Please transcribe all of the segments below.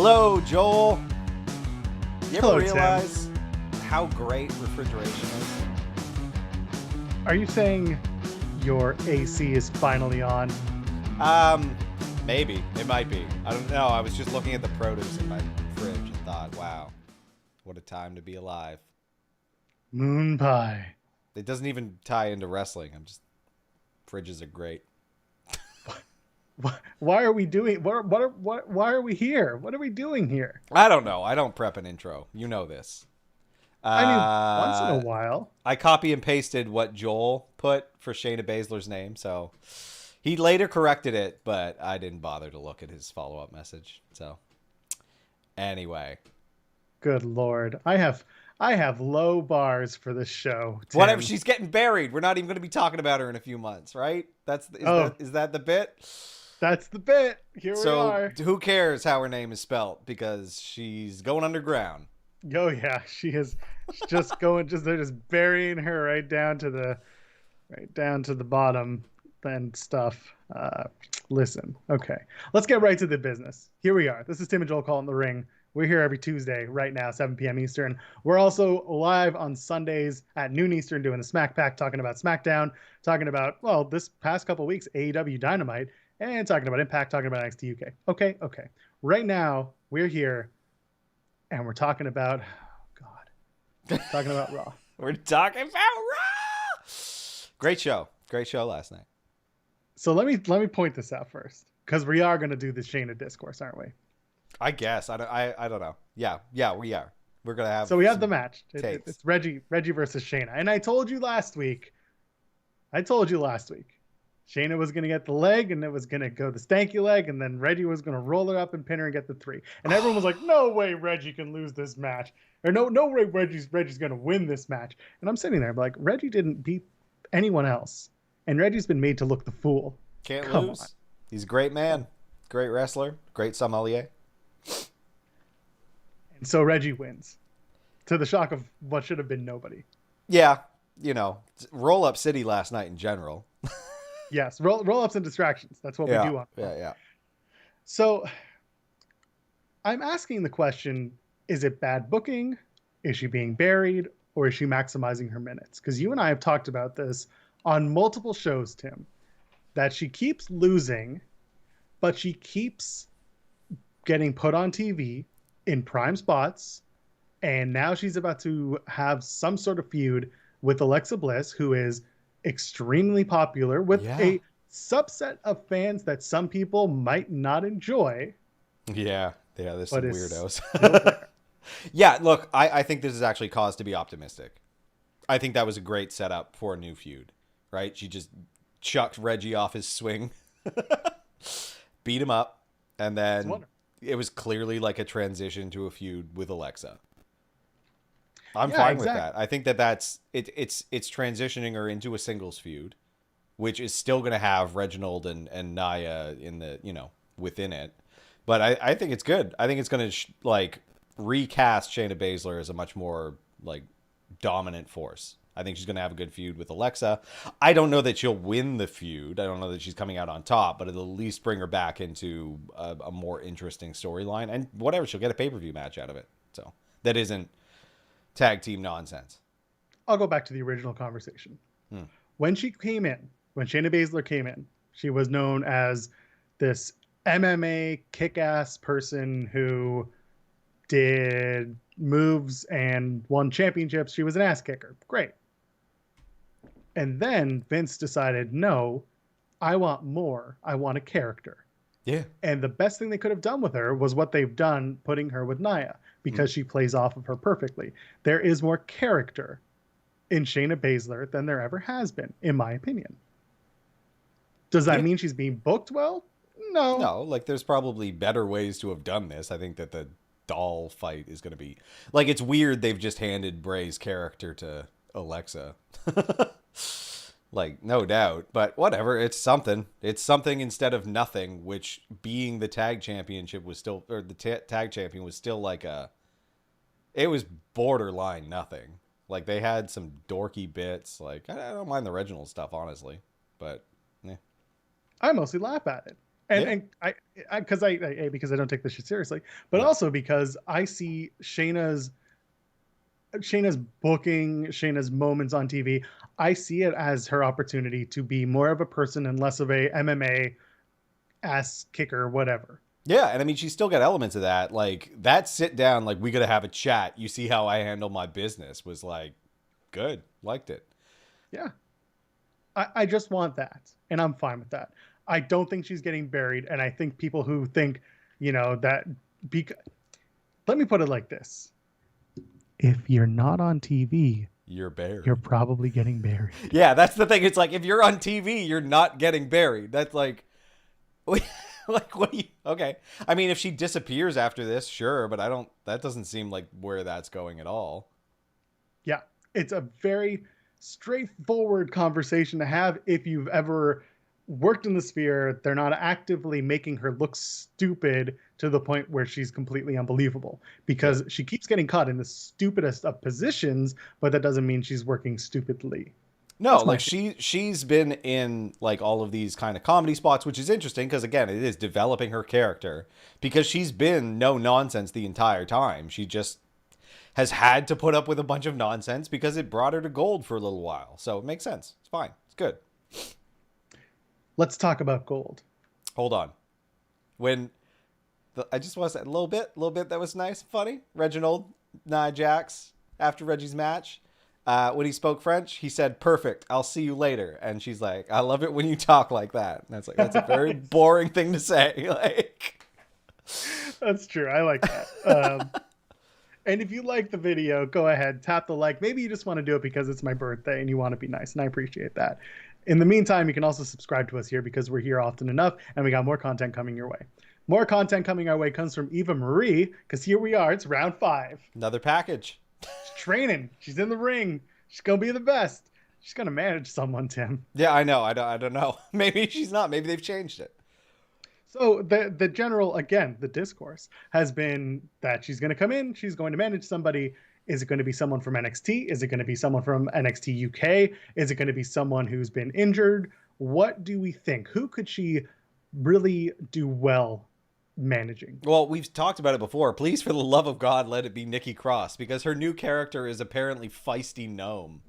Hello, Joel. You ever Hello, realize how great refrigeration is? Are you saying your AC is finally on? Maybe. It might be. I don't know. I was just looking at the produce in my fridge and thought, wow, what a time to be alive. Moon pie. It doesn't even tie into wrestling. Fridges are great. Why are we doing? Why are we here? What are we doing here? I don't know. I don't prep an intro. You know this. I mean, once in a while. I copy and pasted what Joel put for Shayna Baszler's name, so he later corrected it, but I didn't bother to look at his follow-up message. So anyway, Good Lord, I have low bars for this show. Tim. Whatever. She's getting buried. We're not even going to be talking about her in a few months, right? Is that the bit? That's the bit. Here we are. So who cares how her name is spelt because she's going underground. Oh yeah, she is just going. They're just burying her right down to the bottom and stuff. Listen, okay, let's get right to the business. Here we are. This is Tim and Joel calling the ring. We're here every Tuesday right now, 7 p.m. Eastern. We're also live on Sundays at noon Eastern doing the SmackPack, talking about Smackdown, talking about, well, this past couple of weeks, AEW Dynamite, and talking about Impact, talking about NXT UK. Okay. Right now, we're here, and we're talking about, talking about Raw. We're talking about Raw! Great show last night. So let me point this out first, because we are going to do the Shayna discourse, aren't we? I guess. I don't know. Yeah, we are. We're going to have. So we have the match. It's Reggie versus Shayna. And I told you last week, Shayna was going to get the leg, and it was going to go the stanky leg, and then Reggie was going to roll her up and pin her and get the 3. And everyone was like, no way Reggie can lose this match. Or no way Reggie's going to win this match. And I'm sitting there like, Reggie didn't beat anyone else. And Reggie's been made to look the fool. Come lose. On. He's a great man. Great wrestler. Great sommelier. And so Reggie wins, to the shock of what should have been nobody. Yeah, roll up city last night in general. Yes, roll ups and distractions. That's what we do on. Yeah. So I'm asking the question: is it bad booking? Is she being buried, or is she maximizing her minutes? Because you and I have talked about this on multiple shows, Tim, that she keeps losing, but she keeps getting put on TV in prime spots, and now she's about to have some sort of feud with Alexa Bliss, who is extremely popular with a subset of fans that some people might not enjoy. Yeah, there's some weirdos. Yeah, look, I think this is actually cause to be optimistic. I think that was a great setup for a new feud, right? She just chucked Reggie off his swing, beat him up, and then it was clearly like a transition to a feud with Alexa. I'm fine with that. I think that's it's transitioning her into a singles feud, which is still going to have Reginald and Nia in the, within it. But I think it's good. I think it's going to recast Shayna Baszler as a much more dominant force. I think she's going to have a good feud with Alexa. I don't know that she'll win the feud. I don't know that she's coming out on top, but it'll at least bring her back into a more interesting storyline. And whatever, she'll get a pay-per-view match out of it. So that isn't tag team nonsense. I'll go back to the original conversation. When Shayna Baszler came in, she was known as this MMA kick-ass person who did moves and won championships. She was an ass kicker. Great. And then Vince decided, no, I want more. I want a character. Yeah. And the best thing they could have done with her was what they've done, putting her with Nia, because she plays off of her perfectly. There is more character in Shayna Baszler than there ever has been, in my opinion. Does that mean she's being booked well? No. No, there's probably better ways to have done this. I think that the doll fight is going to be it's weird they've just handed Bray's character to Alexa. No doubt, but whatever, it's something instead of nothing, which being the tag championship was still, or the tag champion was still it was borderline nothing. They had some dorky bits. I don't mind the Reginald stuff, honestly, but I mostly laugh at it. And because I don't take this shit seriously, but also because I see Shayna's booking, Shayna's moments on TV. I see it as her opportunity to be more of a person and less of a MMA ass kicker, whatever. Yeah, and I mean, she's still got elements of that. Like, that sit down, like, we gotta have a chat. You see how I handle my business was, like, good. Liked it. Yeah. I just want that, and I'm fine with that. I don't think she's getting buried, and I think people who think, that... Let me put it like this. If you're not on TV... You're buried. You're probably getting buried. Yeah, that's the thing. It's like, if you're on TV, you're not getting buried. That's like... Like, what do you... Okay. I mean, if she disappears after this, sure, but that doesn't seem like where that's going at all. Yeah. It's a very straightforward conversation to have if you've ever worked in the sphere. They're not actively making her look stupid to the point where she's completely unbelievable, because she keeps getting caught in the stupidest of positions, but that doesn't mean she's working stupidly. No, like she's been in like all of these kind of comedy spots, which is interesting because, again, it is developing her character, because she's been no nonsense the entire time. She just has had to put up with a bunch of nonsense because it brought her to gold for a little while. So it makes sense. It's fine. It's good. Let's talk about gold. Hold on. I just want to say a little bit that was nice, funny. Reginald, Nia Jax, after Reggie's match. When he spoke French, he said, "Perfect. I'll see you later." And she's like, "I love it when you talk like that." And that's a very boring thing to say. Like, that's true. I like that. And if you like the video, go ahead, tap the like. Maybe you just want to do it because it's my birthday and you want to be nice, and I appreciate that. In the meantime, you can also subscribe to us here because we're here often enough, and we got more content coming your way. More content coming our way comes from Eva Marie, because here we are. It's round 5. Another package. She's training. She's in the ring. She's going to be the best. She's going to manage someone, Tim. Yeah, I know. I don't know. Maybe she's not. Maybe they've changed it. So the general, again, the discourse has been that she's going to come in. She's going to manage somebody. Is it going to be someone from NXT? Is it going to be someone from NXT UK? Is it going to be someone who's been injured? What do we think? Who could she really do well managing? Well, we've talked about it before. Please, for the love of God, let it be Nikki Cross, because her new character is apparently Feisty Gnome.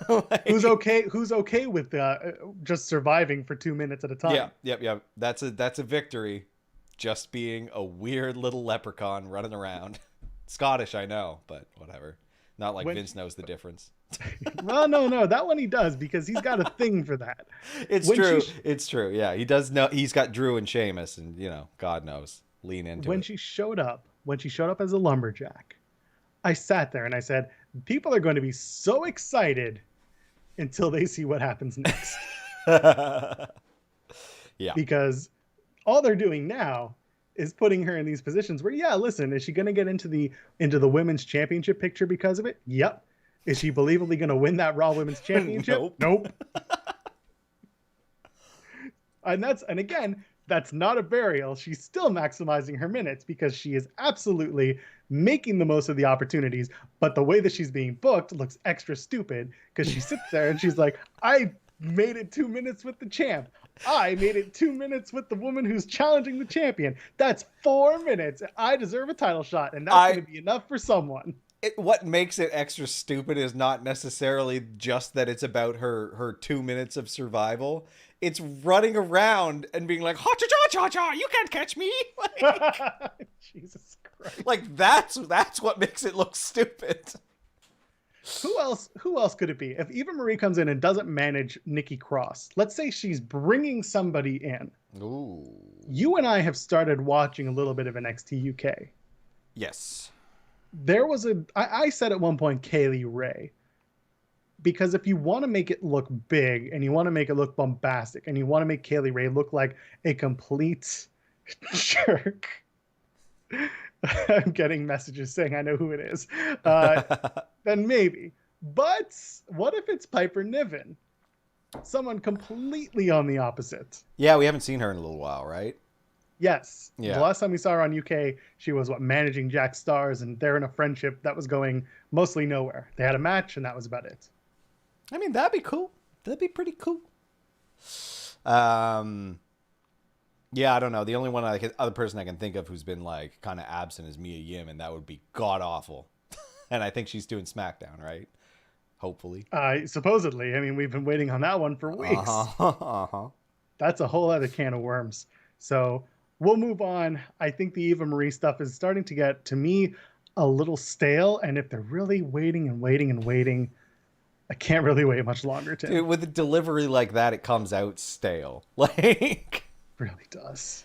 Like, who's okay with just surviving for 2 minutes at a time? Yeah. That's a victory. Just being a weird little leprechaun running around. Scottish, I know, but whatever. Not like Vince knows the difference. Well, no, that one he does, because he's got a thing for that. It's true. It's true. Yeah, he does know. He's got Drew and Sheamus, and God knows, lean into it. When she showed up as a lumberjack, I sat there and I said, people are going to be so excited until they see what happens next. Yeah, because all they're doing now is putting her in these positions where, yeah, listen, is she going to get into the women's championship picture because of it? Yep. Is she believably going to win that Raw Women's Championship? Nope. And again, that's not a burial. She's still maximizing her minutes because she is absolutely making the most of the opportunities. But the way that she's being booked looks extra stupid, because she sits there and she's like, I made it 2 minutes with the champ. I made it 2 minutes with the woman who's challenging the champion. That's 4 minutes. I deserve a title shot, and that's going to be enough for someone. What makes it extra stupid is not necessarily just that it's about her 2 minutes of survival. It's running around and being like, ha-cha-cha-cha-cha, you can't catch me. Like, Jesus Christ. Like, that's what makes it look stupid. Who else could it be? If Eva Marie comes in and doesn't manage Nikki Cross, let's say she's bringing somebody in. Ooh. You and I have started watching a little bit of NXT UK. Yes. There was I said at one point, Kaylee Ray. Because if you want to make it look big and you want to make it look bombastic and you want to make Kaylee Ray look like a complete jerk, I'm getting messages saying I know who it is, then maybe. But what if it's Piper Niven? Someone completely on the opposite. Yeah, we haven't seen her in a little while, right? Yes. Yeah. The last time we saw her on UK, she was managing Jack Stars, and they're in a friendship that was going mostly nowhere. They had a match, and that was about it. I mean, that'd be cool. That'd be pretty cool. Yeah, I don't know. The only other person I can think of who's been like kind of absent is Mia Yim, and that would be god awful. And I think she's doing SmackDown, right? Hopefully. Supposedly. I mean, we've been waiting on that one for weeks. That's a whole other can of worms. So we'll move on. I think the Eva Marie stuff is starting to get, to me, a little stale. And if they're really waiting and waiting and waiting, I can't really wait much longer, Tim. Dude, with a delivery like that, it comes out stale. Like, really does.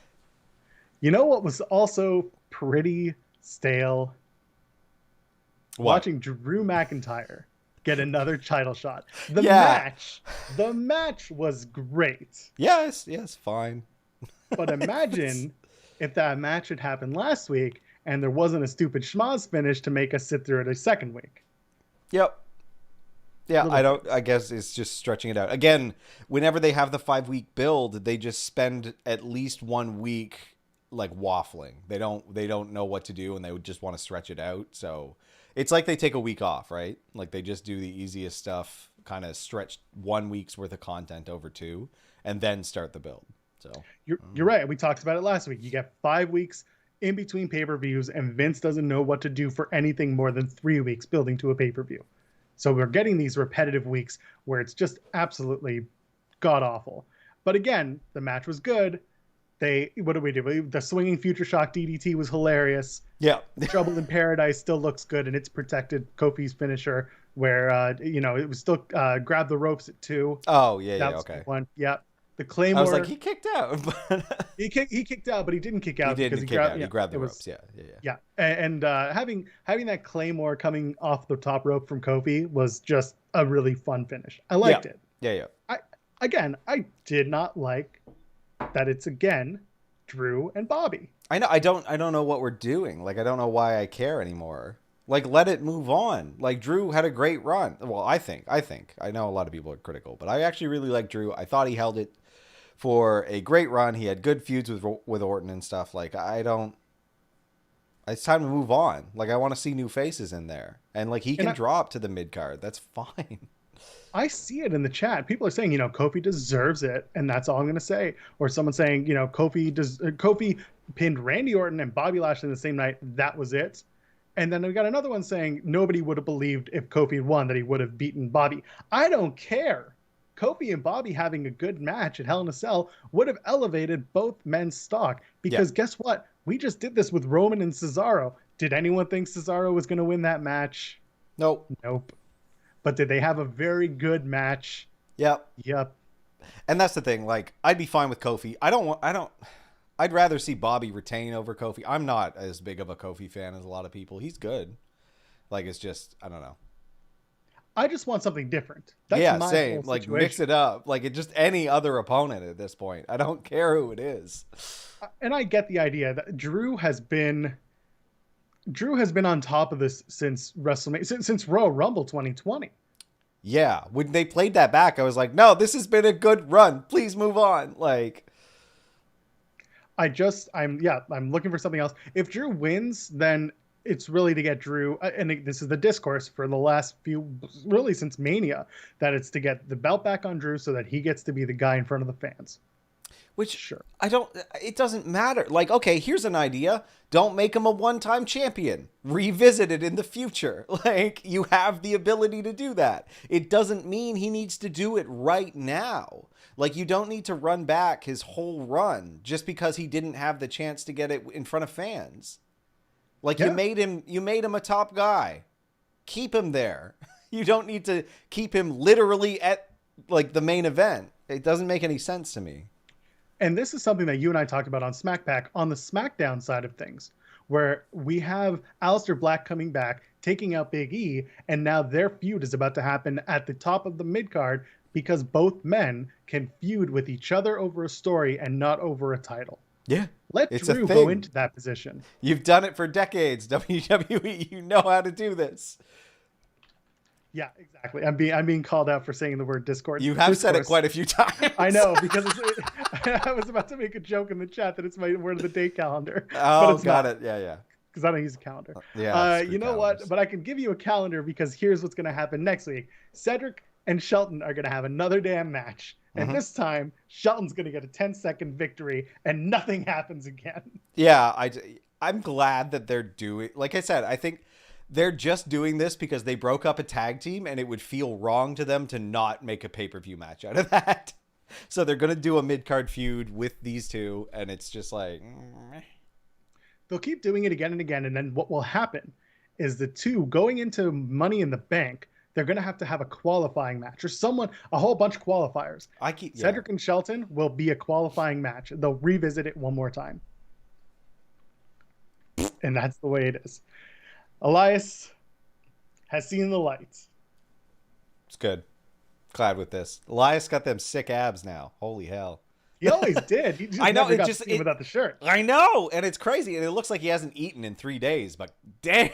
You know what was also pretty stale? What? Watching Drew McIntyre get another title shot. The match was great. Yes, fine. But imagine if that match had happened last week and there wasn't a stupid schmoz finish to make us sit through it a second week. Yep. Yeah, I guess it's just stretching it out. Again, whenever they have the 5-week build, they just spend at least 1 week like waffling. They don't know what to do, and they would just want to stretch it out. So it's like they take a week off, right? Like they just do the easiest stuff, kind of stretch 1 week's worth of content over 2, and then start the build. So you're right. We talked about it last week. You get 5 weeks in between pay-per-views, and Vince doesn't know what to do for anything more than 3 weeks building to a pay-per-view. So we're getting these repetitive weeks where it's just absolutely god awful. But again, the match was good. What do we do? The swinging Future Shock DDT was hilarious. Yeah. Trouble in Paradise still looks good, and it's protected Kofi's finisher where, it was still grab the ropes at 2. Oh, yeah, okay. One. Yeah. The Claymore. I was like, he kicked out. he kicked out, but he didn't kick out. He grabbed the ropes. Yeah. And having that Claymore coming off the top rope from Kofi was just a really fun finish. I liked it. Yeah. I did not like that it's again Drew and Bobby. I know. I don't know what we're doing. Like, I don't know why I care anymore. Like, let it move on. Like, Drew had a great run. Well, I think. I know a lot of people are critical, but I actually really like Drew. I thought he held it for a great run. He had good feuds with Orton and stuff. Like, it's time to move on. Like, I want to see new faces in there. And, like, he can drop to the mid-card. That's fine. I see it in the chat. People are saying, Kofi deserves it, and that's all I'm going to say. Or someone saying, Kofi pinned Randy Orton and Bobby Lashley the same night. That was it. And then we got another one saying nobody would have believed if Kofi had won that he would have beaten Bobby. I don't care. Kofi and Bobby having a good match at Hell in a Cell would have elevated both men's stock. Because guess what? We just did this with Roman and Cesaro. Did anyone think Cesaro was going to win that match? Nope. But did they have a very good match? Yep. And that's the thing. Like, I'd be fine with Kofi. I'd rather see Bobby retain over Kofi. I'm not as big of a Kofi fan as a lot of people. He's good. Like, it's just, I don't know. I just want something different. That's same. Like, mix it up. Like, it's just any other opponent at this point. I don't care who it is. And I get the idea that Drew has been on top of this since WrestleMania, since Royal Rumble 2020. Yeah, when they played that back, I was like, no, this has been a good run. Please move on. Like, I'm looking for something else. If Drew wins, then it's really to get Drew, and this is the discourse for the last few, really since Mania, that it's to get the belt back on Drew so that he gets to be the guy in front of the fans. Which, sure, it doesn't matter. Like, okay, here's an idea. Don't make him a one-time champion. Revisit it in the future. Like, you have the ability to do that. It doesn't mean he needs to do it right now. Like, you don't need to run back his whole run just because he didn't have the chance to get it in front of fans. Like, you made him a top guy. Keep him there. You don't need to keep him literally at, like, the main event. It doesn't make any sense to me. And this is something that you and I talked about on SmackPack on the SmackDown side of things, where we have Aleister Black coming back, taking out Big E, and now their feud is about to happen at the top of the mid-card because both men can feud with each other over a story and not over a title. Yeah. Let Drew go into that position. You've done it for decades, WWE. You know how to do this. Yeah, exactly. I'm being called out for saying the word Discord. You have said it quite a few times. I know, because I was about to make a joke in the chat that it's my word of the day calendar. Oh, got it. Yeah. Because I don't use a calendar. You know what? But I can give you a calendar because here's what's going to happen next week. Cedric and Shelton are going to have another damn match. And this time, Shelton's going to get a 10-second victory and nothing happens again. Yeah, I'm glad that they're doing... Like I said, I think they're just doing this because they broke up a tag team and it would feel wrong to them to not make a pay-per-view match out of that. So they're going to do a mid-card feud with these two, and it's just like... They'll keep doing it again and again, and then what will happen is the two going into Money in the Bank... They're going to have a qualifying match or a whole bunch of qualifiers. Cedric and Shelton will be a qualifying match. They'll revisit it one more time. And that's the way it is. Elias has seen the lights. It's good. Glad with this. Elias got them sick abs now. Holy hell. He always did. He just never got to see him without the shirt. I know. And it's crazy. And it looks like he hasn't eaten in 3 days, but damn.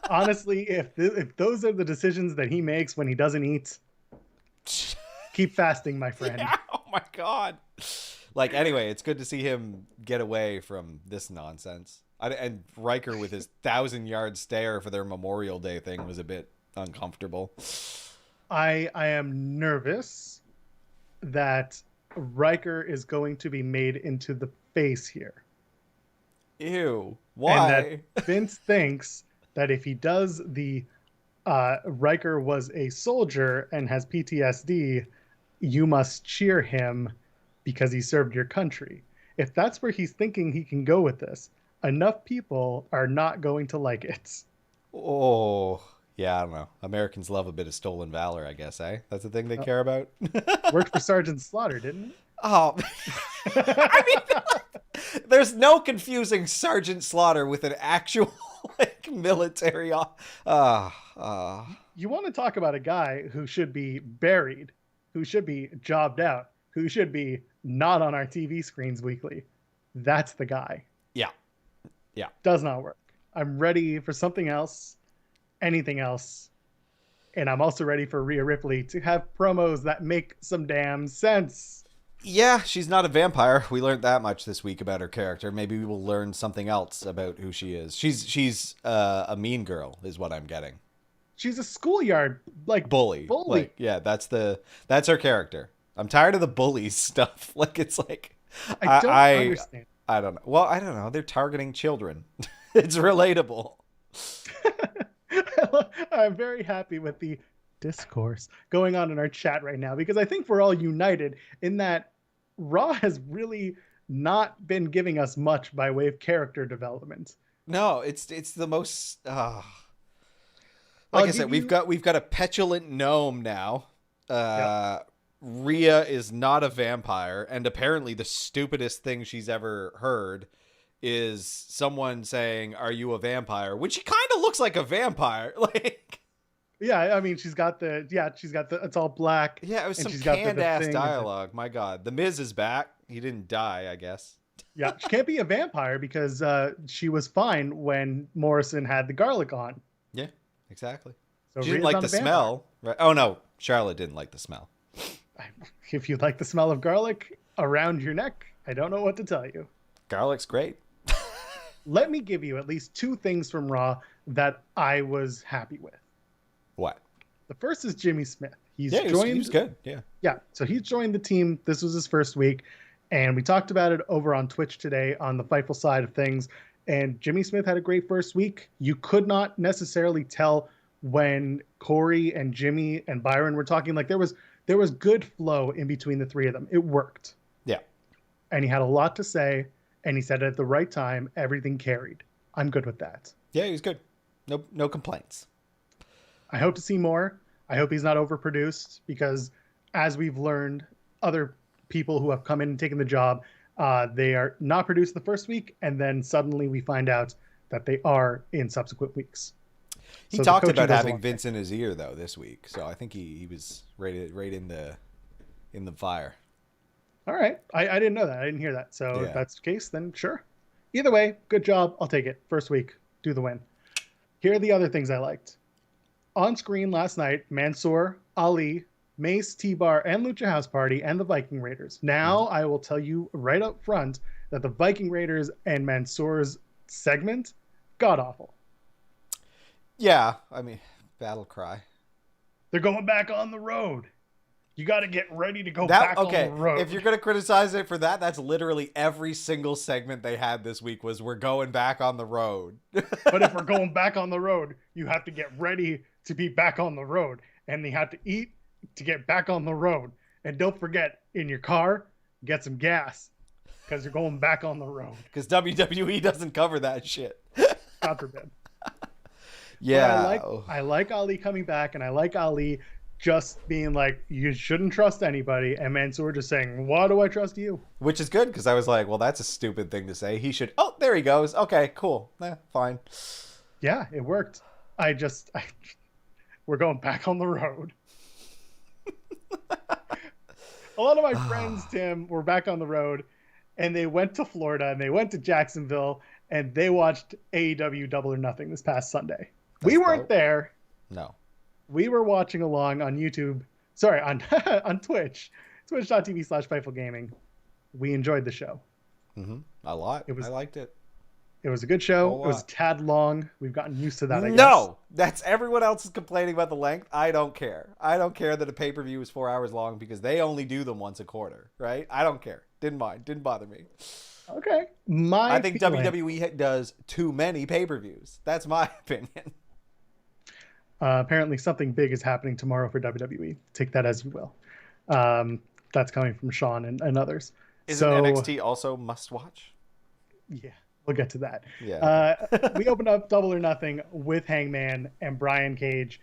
Honestly, if those are the decisions that he makes when he doesn't eat, keep fasting, my friend. Yeah, oh my God. Like, anyway, it's good to see him get away from this nonsense. And Riker with his 1,000-yard stare for their Memorial Day thing was a bit uncomfortable. I am nervous that Riker is going to be made into the face here. Ew. Why? And that Vince thinks that if he does the Riker was a soldier and has PTSD, you must cheer him because he served your country. If that's where he's thinking he can go with this, enough people are not going to like it. Oh, yeah, I don't know. Americans love a bit of stolen valor, I guess, eh? That's the thing they care about? Worked for Sergeant Slaughter, didn't it? Oh, I mean, there's no confusing Sergeant Slaughter with an actual like military. You want to talk about a guy who should be buried, who should be jobbed out, who should be not on our TV screens weekly. That's the guy. Yeah. Yeah. Does not work. I'm ready for something else, anything else. And I'm also ready for Rhea Ripley to have promos that make some damn sense. Yeah, she's not a vampire. We learned that much this week about her character. Maybe we will learn something else about who she is. She's a mean girl, is what I'm getting. She's a schoolyard bully. Like, yeah, that's her character. I'm tired of the bullies stuff. Like, it's like I don't understand. I don't know. Well, I don't know. They're targeting children. It's relatable. I'm very happy with the discourse going on in our chat right now because I think we're all united in that Raw has really not been giving us much by way of character development. No, it's the most like I said, we've got a petulant gnome now. Yep. Rhea is not a vampire, and apparently the stupidest thing she's ever heard is someone saying, "Are you a vampire?" When she kind of looks like a vampire. Like, yeah, I mean, she's got the it's all black. Yeah, it was some canned ass dialogue. My God, the Miz is back. He didn't die, I guess. Yeah, she can't be a vampire because she was fine when Morrison had the garlic on. Yeah, exactly. So she didn't like the smell, right? Oh no, Charlotte didn't like the smell. If you like the smell of garlic around your neck, I don't know what to tell you. Garlic's great. Let me give you at least 2 things from Raw that I was happy with. What? The first is Jimmy Smith. He was good. Yeah. Yeah. So he's joined the team. This was his first week. And we talked about it over on Twitch today on the Fightful side of things. And Jimmy Smith had a great first week. You could not necessarily tell when Corey and Jimmy and Byron were talking. Like there was good flow in between the 3 of them. It worked. Yeah. And he had a lot to say. And he said it at the right time. Everything carried. I'm good with that. Yeah, he was good. No complaints. I hope to see more. I hope he's not overproduced because, as we've learned, other people who have come in and taken the job, they are not produced the first week, and then suddenly we find out that they are in subsequent weeks. He talked about having Vince in his ear though this week, so I think he was right in the fire. All right, I didn't know that. I didn't hear that. So if that's the case, then sure. Either way, good job. I'll take it. First week, do the win. Here are the other things I liked. On screen last night, Mansoor, Ali, Mace, T-Bar, and Lucha House Party, and the Viking Raiders. Now, I will tell you right up front that the Viking Raiders and Mansoor's segment, god-awful. Yeah, I mean, battle cry. They're going back on the road. You got to get ready to go back on the road. If you're going to criticize it for that, that's literally every single segment they had this week was we're going back on the road. But if we're going back on the road, you have to get ready to be back on the road. And you have to eat to get back on the road. And don't forget, in your car, get some gas because you're going back on the road. Because WWE doesn't cover that shit. God forbid. Yeah. I like Ali coming back, and I like Ali just being like, you shouldn't trust anybody, and Mansoor just saying, why do I trust you? Which is good, because I was like, well, that's a stupid thing to say. He should, oh, there he goes. Okay, cool. Fine. Yeah, it worked. We're going back on the road. A lot of my friends, Tim, were back on the road, and they went to Florida, and they went to Jacksonville, and they watched AEW Double or Nothing this past Sunday. We weren't there. No. We were watching along on YouTube. Sorry, on on Twitch. Twitch.tv/Fightful Gaming. We enjoyed the show. Mm-hmm. A lot. I liked it. It was a good show. It was a tad long. We've gotten used to that, I guess. No! That's everyone else is complaining about the length. I don't care. I don't care that a pay-per-view is 4 hours long because they only do them once a quarter, right? I don't care. Didn't mind. Didn't bother me. Okay. I think WWE does too many pay-per-views. That's my opinion. Apparently something big is happening tomorrow for WWE. Take that as you will. That's coming from Sean and others. Isn't NXT also must-watch? Yeah, we'll get to that. Yeah. We opened up Double or Nothing with Hangman and Brian Cage.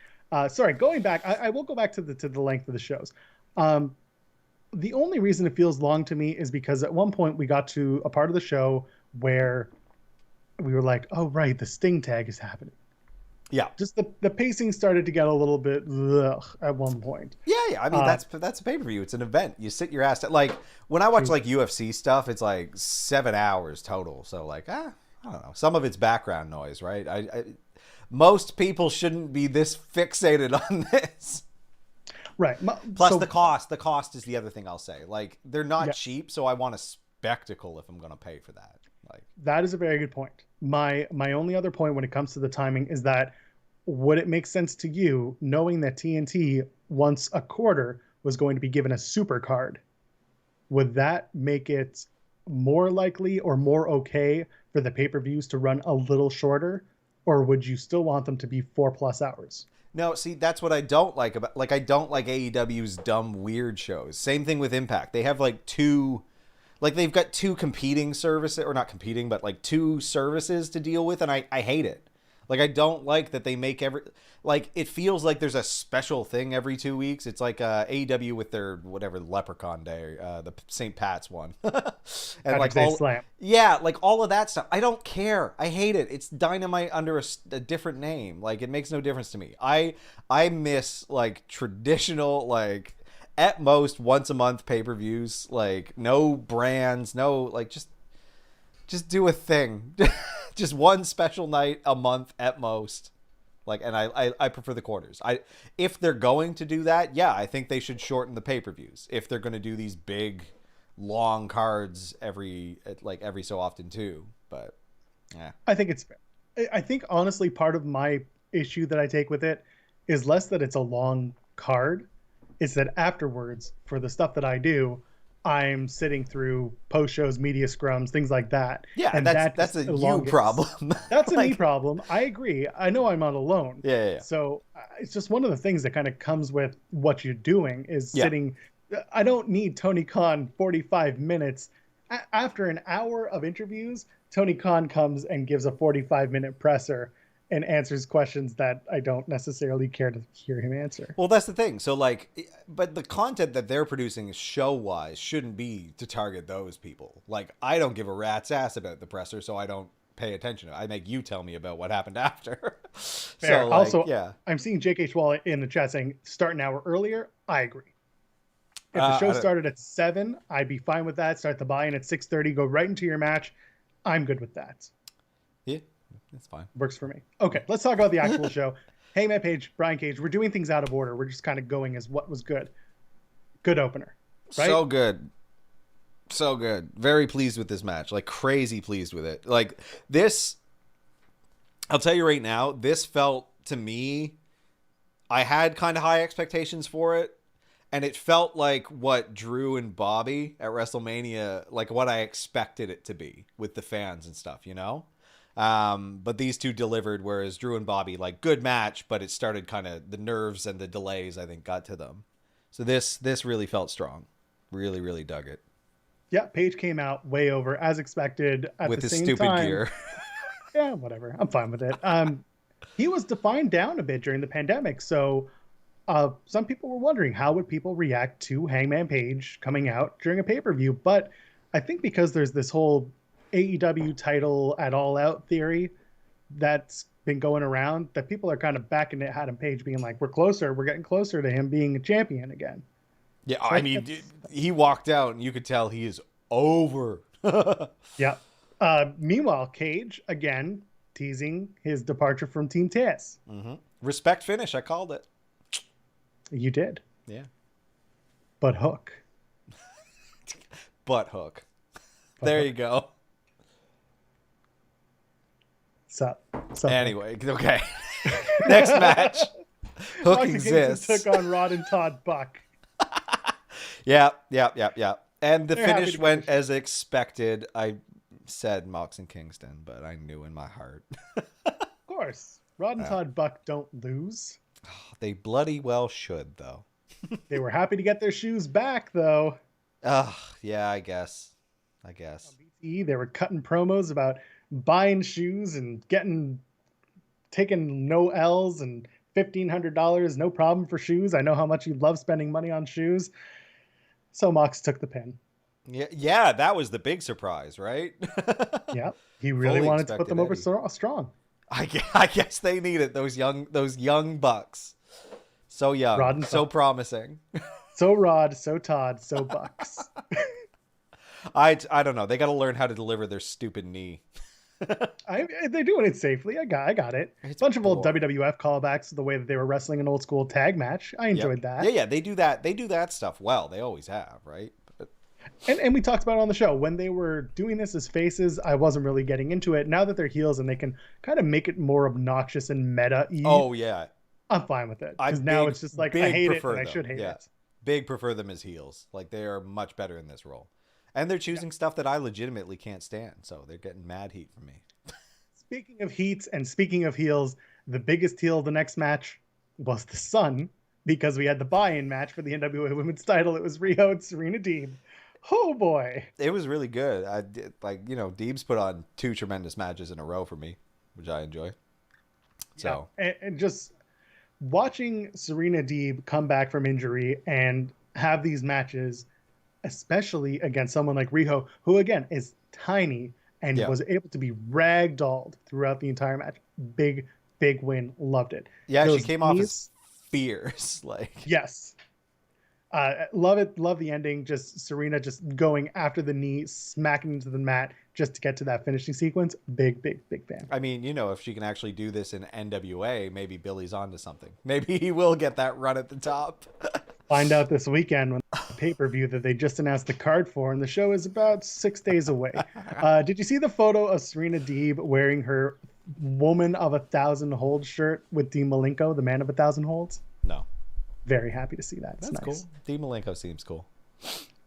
Sorry, going back, I will go back to the length of the shows. The only reason it feels long to me is because at one point we got to a part of the show where we were like, oh, right, the Sting tag is happening. Yeah. Just the pacing started to get a little bit at one point. Yeah. I mean, that's a pay-per-view. It's an event. You sit your ass down. Like, when I watch, like, UFC stuff, it's, like, 7 hours total. So, like, I don't know. Some of it's background noise, right? Most people shouldn't be this fixated on this. Right. Plus, the cost. The cost is the other thing I'll say. Like, they're not cheap, so I want a spectacle if I'm going to pay for that. Like, that is a very good point. My only other point when it comes to the timing is that would it make sense to you knowing that TNT once a quarter was going to be given a super card? Would that make it more likely or more okay for the pay-per-views to run a little shorter, or would you still want them to be 4+ hours? No, see, that's what I don't like about, like, I don't like AEW's dumb, weird shows. Same thing with Impact. They have, like, they've got two competing services, or not competing, but like two services to deal with, and I hate it. Like, I don't like that they make it feels like there's a special thing every 2 weeks. It's like AEW with their, whatever, Leprechaun Day, the St. Pat's one. And like Slam. Yeah, like all of that stuff. I don't care. I hate it. It's Dynamite under a different name. Like, it makes no difference to me. I miss, like, traditional, like, at most once a month pay-per-views, like no brands, no, like just do a thing. Just one special night a month at most. Like, and I prefer the quarters. If they're going to do that, yeah, I think they should shorten the pay-per-views. If they're going to do these big long cards every so often too. But yeah. I think it's fair. I think honestly part of my issue that I take with it is less that it's a long card. It's that afterwards, for the stuff that I do, I'm sitting through post-shows, media scrums, things like that. Yeah, and that's a you problem. That's a me problem. I agree. I know I'm not alone. Yeah. So it's just one of the things that kind of comes with what you're doing is sitting. I don't need Tony Khan 45 minutes. After an hour of interviews, Tony Khan comes and gives a 45-minute presser and answers questions that I don't necessarily care to hear him answer. Well, that's the thing. So, like, but the content that they're producing show-wise shouldn't be to target those people. Like, I don't give a rat's ass about the presser, so I don't pay attention to it. I make you tell me about what happened after. Fair. So, like, also, yeah. I'm seeing Jake H. Wall in the chat saying, start an hour earlier. I agree. If the show started at 7, I'd be fine with that. Start the buy-in at 6:30. Go right into your match. I'm good with that. Yeah. That's fine. Works for me. Okay, let's talk about the actual show. Hangman Page, Brian Cage. We're doing things out of order. We're just kind of going as what was good. Good opener. Right? So good. So good. Very pleased with this match. Like, crazy pleased with it. Like, this, I'll tell you right now, this felt to me, I had kind of high expectations for it. And it felt like what Drew and Bobby at WrestleMania, like what I expected it to be with the fans and stuff, you know? But these two delivered, whereas Drew and Bobby, like, good match, but it started kind of, the nerves and the delays, I think, got to them. So this really felt strong. Really, really dug it. Yeah, Paige came out way over, as expected. At with the his same stupid time, gear. Yeah, whatever. I'm fine with it. He was defined down a bit during the pandemic, so some people were wondering how would people react to Hangman Page coming out during a pay-per-view. But I think because there's this whole AEW title at All Out theory that's been going around, that people are kind of backing at Adam Page being like, we're getting closer to him being a champion again. Yeah, so I mean, he walked out and you could tell he is over. Yeah. Meanwhile, Cage, again, teasing his departure from Team Taz. Mm-hmm. Respect finish, I called it. You did. Yeah. But Hook. Butt Hook. There you go. Sup. Anyway, okay. Next match. Hook exists. Took on Rod and Todd Buck. Yeah. And the They're finish went as expected. I said Mox and Kingston, but I knew in my heart. Of course. Rod and Todd Buck don't lose. They bloody well should, though. They were happy to get their shoes back, though. Yeah, I guess. On BTE, they were cutting promos about buying shoes and taking no L's and $1,500, no problem for shoes. I know how much you love spending money on shoes. So Mox took the pin. Yeah, that was the big surprise, right? Yeah, he really wanted to put them over strong. I guess they need it. Those young bucks, so young, so promising. So Rod, so Todd, so Bucks. I don't know. They got to learn how to deliver their stupid knee. They're doing it safely. I got it. It's a bunch of old WWF callbacks to the way that they were wrestling an old school tag match. I enjoyed that. Yeah, they do that. They do that stuff well. They always have, right? And we talked about it on the show. When they were doing this as faces, I wasn't really getting into it. Now that they're heels and they can kind of make it more obnoxious and meta-y. Oh, yeah. I'm fine with it. Because now it's just like, I hate it and I should hate it. Big prefer them as heels. Like, they are much better in this role. And they're choosing stuff that I legitimately can't stand. So they're getting mad heat from me. Speaking of heats and speaking of heels, the biggest heel of the next match was the Sun, because we had the buy-in match for the NWA Women's title. It was Riho and Serena Deeb. Oh boy, it was really good. I did, Deeb's put on 2 tremendous matches in a row for me, which I enjoy. So and just watching Serena Deeb come back from injury and have these matches, especially against someone like Riho, who again is tiny and was able to be ragdolled throughout the entire match. Big win. Loved it. Yeah, she came off as fierce. Yes. Love it. Love the ending. Just Serena just going after the knee, smacking into the mat just to get to that finishing sequence. Big fan. I mean, if she can actually do this in NWA, maybe Billy's onto something. Maybe he will get that run at the top. Find out this weekend when the pay-per-view that they just announced the card for, and the show is about 6 days away. Did you see the photo of Serena Deeb wearing her Woman of 1,000 Holds shirt with Dean Malenko, the Man of 1,000 Holds? No. Very happy to see that. It's That's nice. Cool. Dean Malenko seems cool.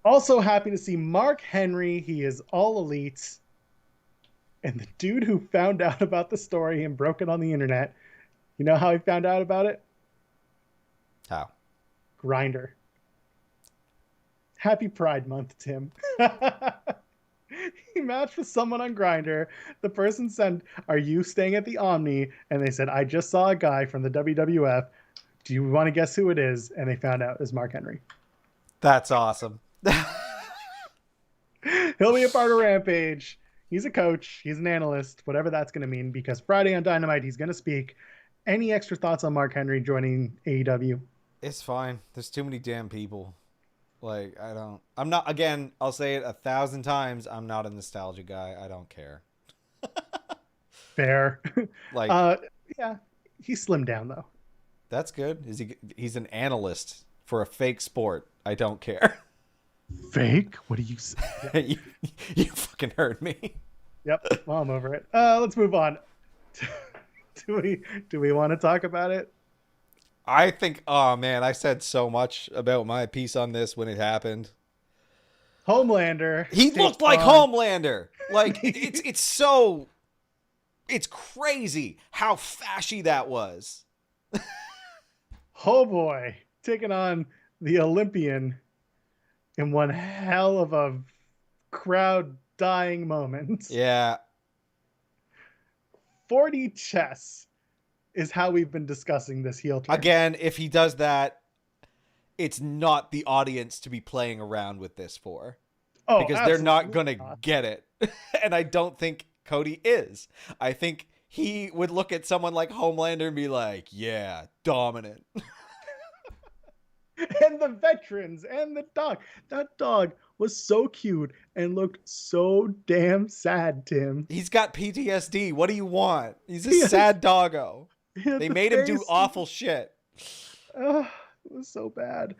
Also happy to see Mark Henry. He is all elite. And the dude who found out about the story and broke it on the internet, you know how he found out about it? How? Grindr. Happy Pride Month, Tim. He matched with someone on Grindr. The person said, "Are you staying at the Omni?" And they said, "I just saw a guy from the WWF. Do you want to guess who it is?" And they found out it was Mark Henry. That's awesome. He'll be a part of Rampage. He's a coach. He's an analyst, whatever that's going to mean, because Friday on Dynamite, he's going to speak. Any extra thoughts on Mark Henry joining AEW? It's fine. There's too many damn people. I'm not, again, I'll say it 1,000 times. I'm not a nostalgia guy. I don't care. Fair. Yeah, he slimmed down though. That's good. He's an analyst for a fake sport. I don't care. Fake? What do you say? Yeah. you fucking heard me. Yep. Well, I'm over it. Let's move on. Do we want to talk about it? I think, oh man, I said so much about my piece on this when it happened. Homelander. He looked like Homelander. Like it's crazy how fashy that was. Oh boy, taking on the Olympian in one hell of a crowd dying moment. Yeah. 40 chess is how we've been discussing this heel turn. Again, if he does that, it's not the audience to be playing around with this for. Oh, because they're not going to get it. And I don't think Cody is. I think he would look at someone like Homelander and be like, yeah, dominant. And the veterans and the dog. That dog was so cute and looked so damn sad, Tim. He's got PTSD. What do you want? He's a sad doggo. They made him do awful shit. It was so bad.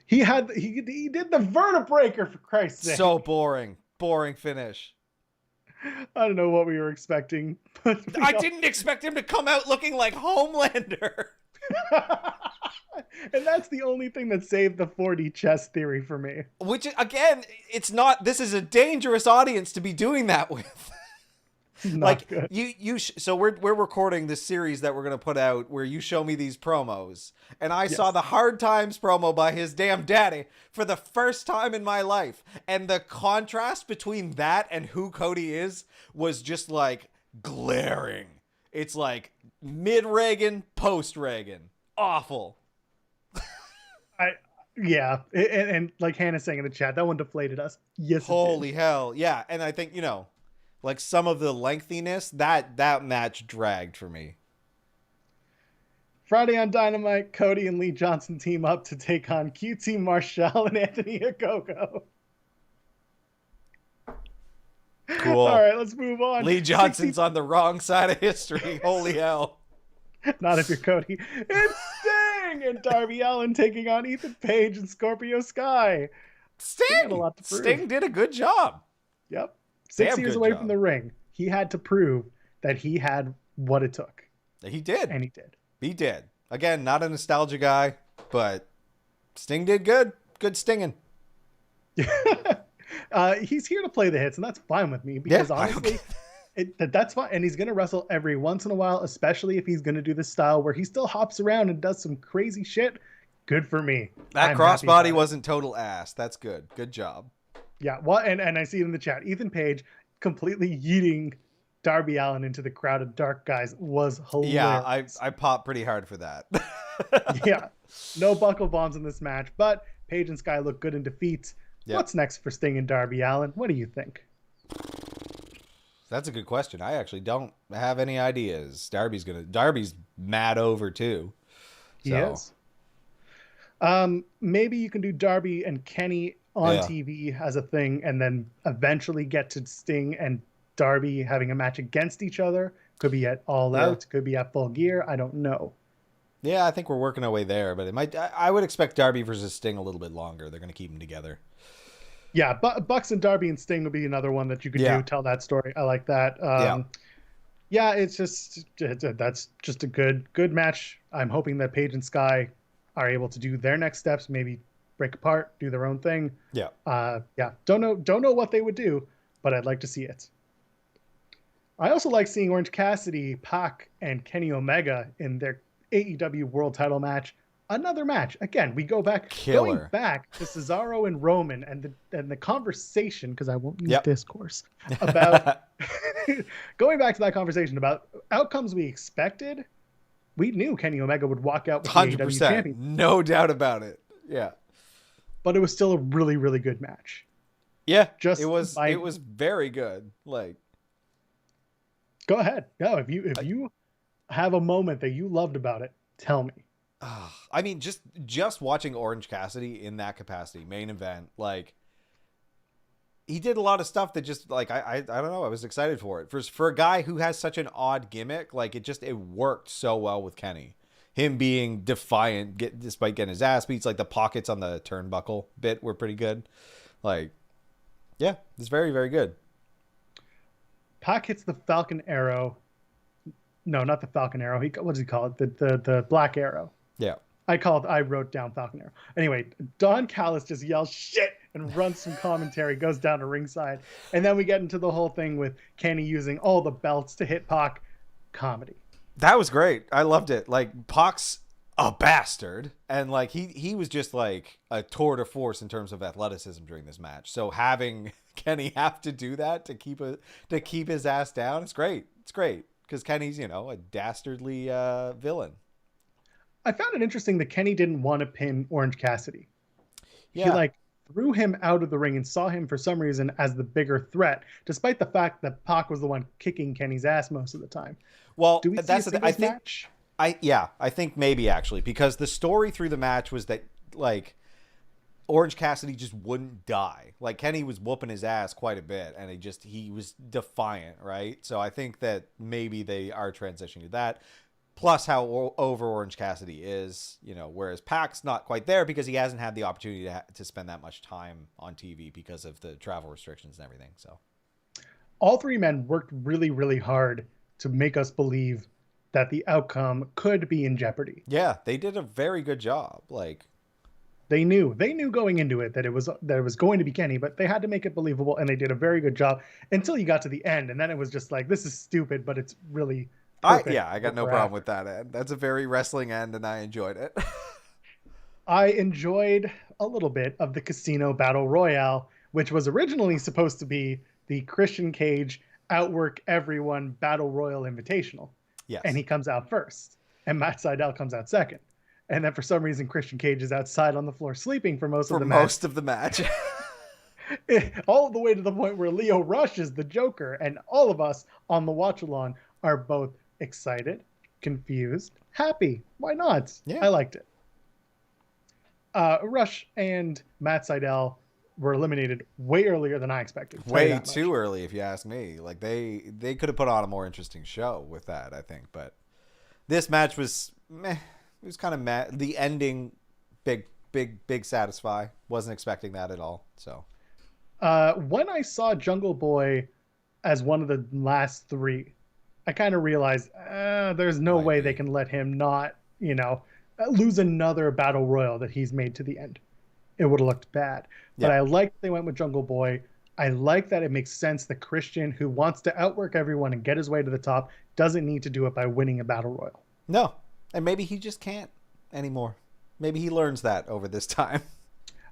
He did the vertebreaker, for Christ's sake. So boring. Boring finish. I don't know what we were expecting. But I didn't expect him to come out looking like Homelander. And that's the only thing that saved the 40 chess theory for me. Which, again, it's not... This is a dangerous audience to be doing that with. Not good. So we're recording this series that we're going to put out where you show me these promos, and I saw the Hard Times promo by his damn daddy for the first time in my life, and the contrast between that and who Cody is was just like glaring. It's like mid-Reagan, post-Reagan. Awful. And like Hannah saying in the chat, that one deflated us. Yes, holy hell, yeah. And I think, like some of the lengthiness, that match dragged for me. Friday on Dynamite, Cody and Lee Johnson team up to take on QT Marshall and Anthony Ogogo. Cool. All right, let's move on. Lee Johnson's on the wrong side of history. Holy hell. Not if you're Cody. It's Sting and Darby Allin taking on Ethan Page and Scorpio Sky. Sting had a lot to prove. Sting did a good job. Yep. 6 years away from the ring, he had to prove that he had what it took. He did. And he did. He did. Again, not a nostalgia guy, but Sting did good. Good stinging. He's here to play the hits, and that's fine with me because honestly, that's fine. And he's going to wrestle every once in a while, especially if he's going to do this style where he still hops around and does some crazy shit. Good for me. That crossbody wasn't total ass. That's good. Good job. Yeah, well, and I see it in the chat. Ethan Page completely yeeting Darby Allin into the crowd of dark guys was hilarious. Yeah, I popped pretty hard for that. Yeah, no buckle bombs in this match, but Page and Sky look good in defeat. Yep. What's next for Sting and Darby Allin? What do you think? That's a good question. I actually don't have any ideas. Darby's mad over too. He is. Maybe you can do Darby and Kenny on TV as a thing, and then eventually get to Sting and Darby having a match against each other. Could be at All Out, could be at Full Gear. I don't know. Yeah, I think we're working our way there, but it might. I would expect Darby versus Sting a little bit longer. They're going to keep them together. Yeah, Bucks and Darby and Sting would be another one that you could do. Tell that story. I like that. It's just that's just a good match. I'm hoping that Paige and Sky are able to do their next steps. Maybe break apart, do their own thing. Don't know what they would do, but I'd like to see it. I also like seeing Orange Cassidy, Pac, and Kenny Omega in their AEW World Title match. Another match. Again, we go back going back to Cesaro and Roman and the conversation, because I won't use discourse about going back to that conversation about outcomes we expected. We knew Kenny Omega would walk out with 100%, the AEW champion. No doubt about it. Yeah. But it was still a really, really good match. Yeah. It was very good. Like, go ahead. No, if you have a moment that you loved about it, tell me. I mean, just watching Orange Cassidy in that capacity, main event, like, he did a lot of stuff that just, like, I don't know, I was excited for it. For a guy who has such an odd gimmick, like, it worked so well with Kenny. Him being defiant, despite getting his ass beats, like, the pockets on the turnbuckle bit were pretty good. Like, yeah, it's very, very good. Pac hits the Falcon Arrow. No, not the Falcon Arrow. What does he call it? The Black Arrow. Yeah. I wrote down Falcon Arrow. Anyway, Don Callis just yells shit and runs some commentary, goes down to ringside. And then we get into the whole thing with Kenny using all the belts to hit Pac. Comedy. That was great. I loved it. Like, Pac's a bastard. And like he was just like a tour de force in terms of athleticism during this match. So having Kenny have to do that to keep his ass down, it's great. It's great. Because Kenny's, a dastardly villain. I found it interesting that Kenny didn't want to pin Orange Cassidy. Yeah. He threw him out of the ring and saw him for some reason as the bigger threat, despite the fact that Pac was the one kicking Kenny's ass most of the time. Well, do we see a singles match? I think maybe actually, because the story through the match was that like Orange Cassidy just wouldn't die. Like Kenny was whooping his ass quite a bit, and he was defiant, right? So I think that maybe they are transitioning to that. Plus how over Orange Cassidy is, whereas Pac's not quite there because he hasn't had the opportunity to spend that much time on TV because of the travel restrictions and everything. So all three men worked really, really hard to make us believe that the outcome could be in jeopardy. Yeah, they did a very good job. Like they knew going into it that it was going to be Kenny, but they had to make it believable, and they did a very good job until you got to the end, and then it was just like, this is stupid, but it's really I got no problem with that end. That's a very wrestling end, and I enjoyed it. I enjoyed a little bit of the Casino Battle Royale, which was originally supposed to be the Christian Cage Outwork Everyone Battle Royal Invitational. Yes. And he comes out first, and Matt Sydal comes out second. And then for some reason, Christian Cage is outside on the floor sleeping for most of the match. All the way to the point where Leo Rush is the Joker, and all of us on the watch-along are both excited, confused, happy. Why not? Yeah. I liked it. Rush and Matt Sydal were eliminated way earlier than I expected. Way too early, if you ask me. Like they could have put on a more interesting show with that, I think. But this match was meh. It was kind of meh. The ending, big satisfy. Wasn't expecting that at all. So when I saw Jungle Boy as one of the last three, I kind of realized there's no way they can let him not, lose another battle royal that he's made to the end. It would have looked bad. But I like they went with Jungle Boy. I like that it makes sense that Christian, who wants to outwork everyone and get his way to the top, doesn't need to do it by winning a battle royal. No. And maybe he just can't anymore. Maybe he learns that over this time.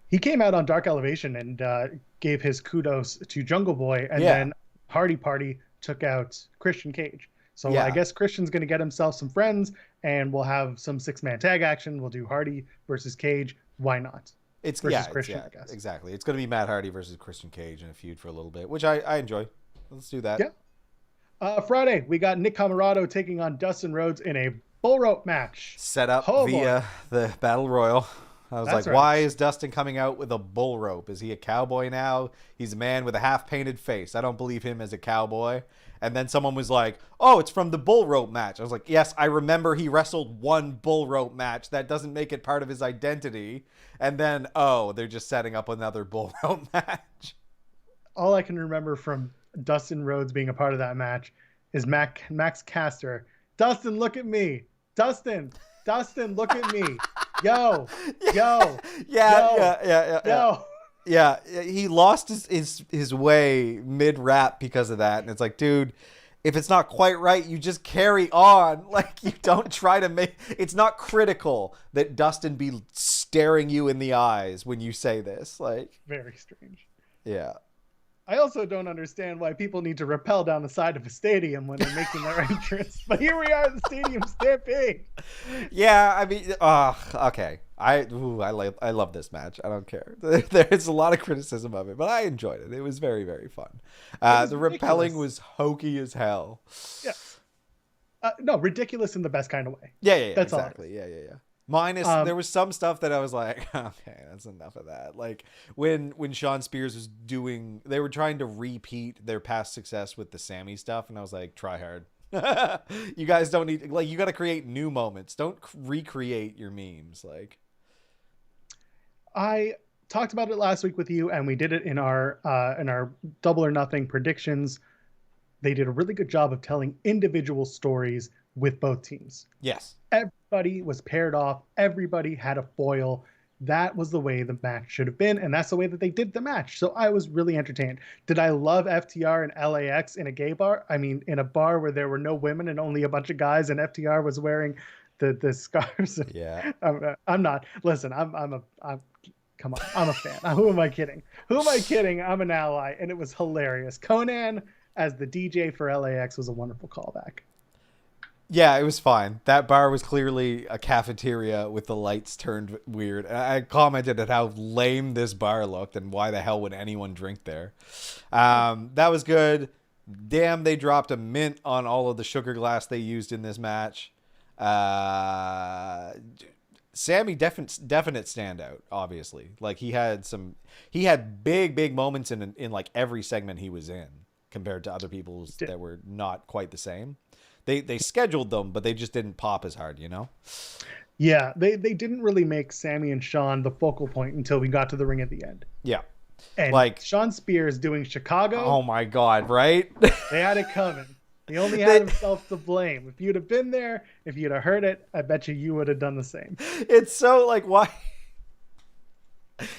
He came out on Dark Elevation and gave his kudos to Jungle Boy, and then Hardy Party took out Christian Cage. So I guess Christian's going to get himself some friends, and we'll have some 6-man tag action. We'll do Hardy versus Cage. Why not? It's Christian, I guess. Exactly. It's going to be Matt Hardy versus Christian Cage in a feud for a little bit, which I enjoy. Let's do that. Yeah. Friday, we got Nick Comoroto taking on Dustin Rhodes in a bull rope match. Set up via the Battle Royal. I was why is Dustin coming out with a bull rope? Is he a cowboy now? He's a man with a half-painted face. I don't believe him as a cowboy. And then someone was like, oh, it's from the bull rope match. I was like, yes, I remember he wrestled one bull rope match. That doesn't make it part of his identity. And then, they're just setting up another bull rope match. All I can remember from Dustin Rhodes being a part of that match is Max Caster. Dustin, look at me. Dustin, look at me. Yo. Yeah, he lost his way mid-rap because of that. And it's like, dude, if it's not quite right, you just carry on. Like, you don't try to make... It's not critical that Dustin be staring you in the eyes when you say this. Like, very strange. Yeah. I also don't understand why people need to rappel down the side of a stadium when they're making their entrance. But here we are at the Stadium Stampede. Yeah, I mean, okay. I love this match. I don't care. There's a lot of criticism of it, but I enjoyed it. It was very, very fun. The rappelling was hokey as hell. Yeah. No, ridiculous in the best kind of way. Yeah. That's exactly. Yeah. Minus, there was some stuff that I was like, okay, that's enough of that. Like when Sean Spears was they were trying to repeat their past success with the Sammy stuff, and I was like, try hard. You guys don't need, like, you got to create new moments. Don't recreate your memes. Like, I talked about it last week with you, and we did it in our Double or Nothing predictions. They did a really good job of telling individual stories with both teams. Yes. Everybody was paired off. Everybody had a foil. That was the way the match should have been, and that's the way that they did the match. So I was really entertained. Did I love FTR and LAX in a gay bar? I mean, in a bar where there were no women and only a bunch of guys, and FTR was wearing the scarves. Yeah. I'm not. Listen, I'm come on. I'm a fan. Who am I kidding? Who am I kidding? I'm an ally, and it was hilarious. Conan as the DJ for LAX was a wonderful callback. Yeah, it was fine. That bar was clearly a cafeteria with the lights turned weird. I commented at how lame this bar looked and why the hell would anyone drink there. That was good. Damn, they dropped a mint on all of the sugar glass they used in this match. Sammy definite standout, obviously. Like he had big moments in like every segment he was in compared to other people's that were not quite the same. They scheduled them, but they just didn't pop as hard, you know? Yeah, they didn't really make Sammy and Sean the focal point until we got to the ring at the end. Yeah. And like Sean Spears doing Chicago. Oh my God, right? They had it coming. He only had himself to blame. If you'd have been there, if you'd have heard it, I bet you would have done the same. It's so like, why?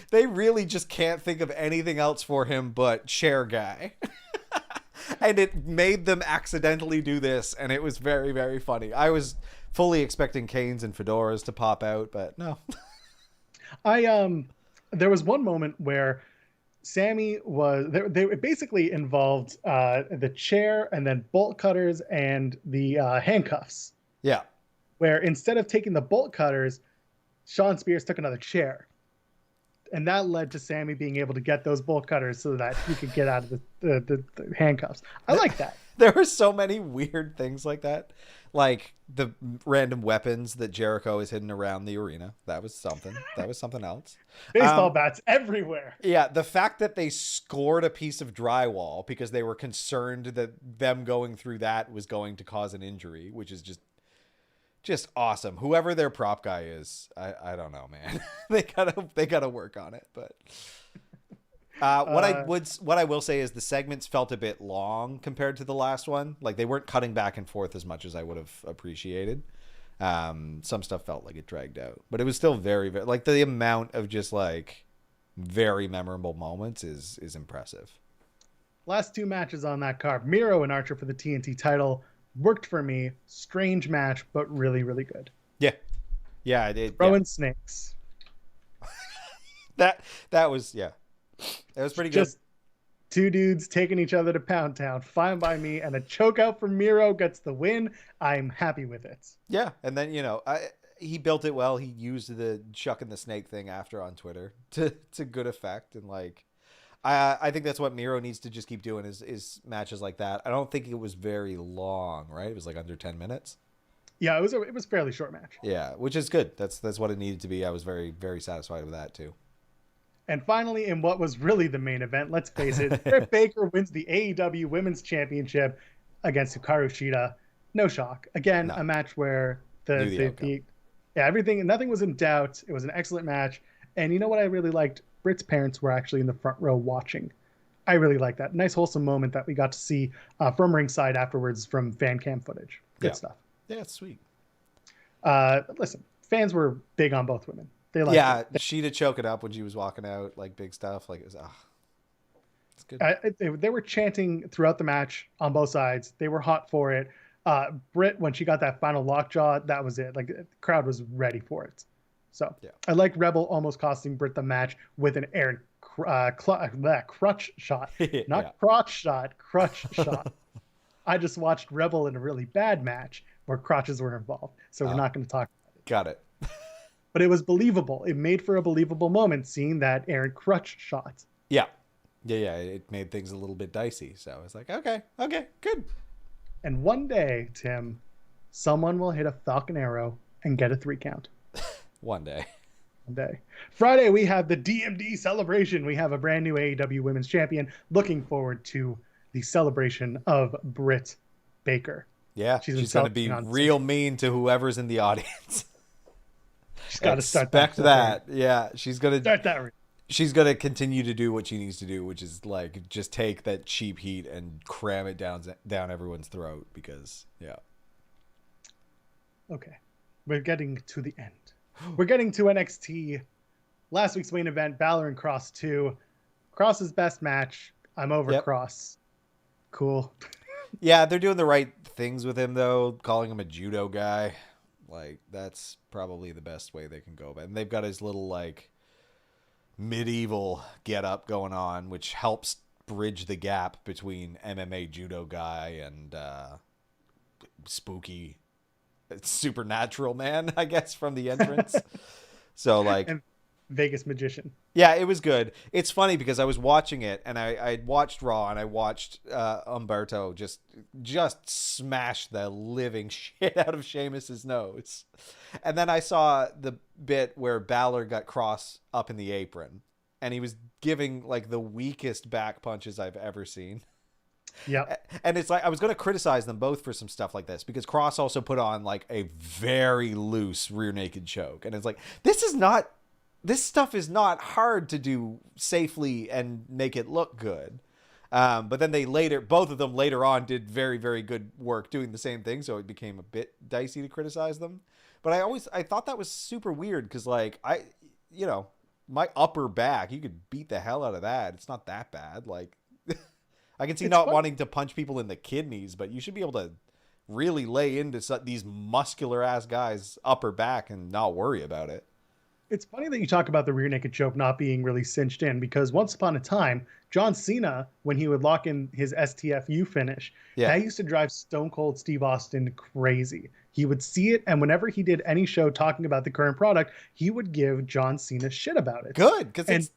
They really just can't think of anything else for him but chair guy. And it made them accidentally do this, and it was very, very funny. I was fully expecting canes and fedoras to pop out, but no. There was one moment where Sammy was they basically involved the chair and then bolt cutters and the handcuffs. Yeah. Where instead of taking the bolt cutters, Sean Spears took another chair. And that led to Sammy being able to get those bolt cutters so that he could get out of the handcuffs. I like that. There were so many weird things like that. Like the random weapons that Jericho is hidden around the arena. That was something. That was something else. Baseball bats everywhere. Yeah, the fact that they scored a piece of drywall because they were concerned that them going through that was going to cause an injury, which is just awesome. Whoever their prop guy is, I don't know, man. they gotta work on it. But what I will say is the segments felt a bit long compared to the last one. Like they weren't cutting back and forth as much as I would have appreciated. Some stuff felt like it dragged out, but it was still very, very like the amount of just like very memorable moments is impressive. Last two matches on that card: Miro and Archer for the TNT title. Worked for me. Strange match, but really, really good. Yeah, it did. Throwing snakes. That was That was pretty good. Just two dudes taking each other to Pound Town. Fine by me. And a choke out from Miro gets the win. I'm happy with it. Yeah, and then he built it well. He used the chucking the snake thing after on Twitter to good effect, and like. I think that's what Miro needs to just keep doing is matches like that. I don't think it was very long, right? It was like under 10 minutes. Yeah, it was a fairly short match. Yeah, which is good. That's what it needed to be. I was very, very satisfied with that too. And finally, in what was really the main event, let's face it, Britt Baker wins the AEW Women's Championship against Hikaru Shida. No shock. Again, a match where nothing was in doubt. It was an excellent match. And you know what I really liked? Britt's parents were actually in the front row watching. I really like that. Nice, wholesome moment that we got to see from ringside afterwards from fan cam footage. Good stuff. Yeah, it's sweet. Listen, fans were big on both women. They liked it. She'd choke it up when she was walking out, like big stuff. Like it was, it's good. They were chanting throughout the match on both sides. They were hot for it. Britt, when she got that final lockjaw, that was it. Like the crowd was ready for it. So I like Rebel almost costing Britt the match with an Aaron crutch shot, not crotch shot, crutch shot. I just watched Rebel in a really bad match where crotches were involved, so we're not going to talk about it. Got it. But it was believable. It made for a believable moment seeing that Aaron crutch shot. Yeah. It made things a little bit dicey. So it's like, okay, good. And one day, Tim, someone will hit a Falcon Arrow and get a 3 count. One day. Friday, we have the DMD celebration. We have a brand new AEW Women's Champion. Looking forward to the celebration of Britt Baker. Yeah, she's going to be real mean to whoever's in the audience. She's got to start that. Yeah, she's going to start that. She's going to continue to do what she needs to do, which is like just take that cheap heat and cram it down everyone's throat because, Okay. we're getting to the end. We're getting to NXT. Last week's main event, Baszler and Cross 2. Cross's best match. I'm over Cross. Cool. Yeah, they're doing the right things with him, though, calling him a judo guy. Like, that's probably the best way they can go. And they've got his little, like, medieval get-up going on, which helps bridge the gap between MMA judo guy and spooky supernatural man, I guess, from the entrance. So, like... And Vegas magician. Yeah, it was good. It's funny because I was watching it, and I watched Raw, and I watched Umberto just smash the living shit out of Sheamus's nose. And then I saw the bit where Baszler got Cross up in the apron, and he was giving like the weakest back punches I've ever seen. Yeah. And it's like I was going to criticize them both for some stuff like this because Cross also put on like a very loose rear naked choke. And it's like, this stuff is not hard to do safely and make it look good. But then both of them later on did very, very good work doing the same thing. So it became a bit dicey to criticize them. But I thought that was super weird because like my upper back, you could beat the hell out of that. It's not that bad. Like I can see wanting to punch people in the kidneys, but you should be able to really lay into these muscular ass guys' upper back and not worry about it. It's funny that you talk about the rear naked choke not being really cinched in because once upon a time, John Cena, when he would lock in his STFU finish, that used to drive Stone Cold Steve Austin crazy. He would see it, and whenever he did any show talking about the current product, he would give John Cena shit about it. Good, because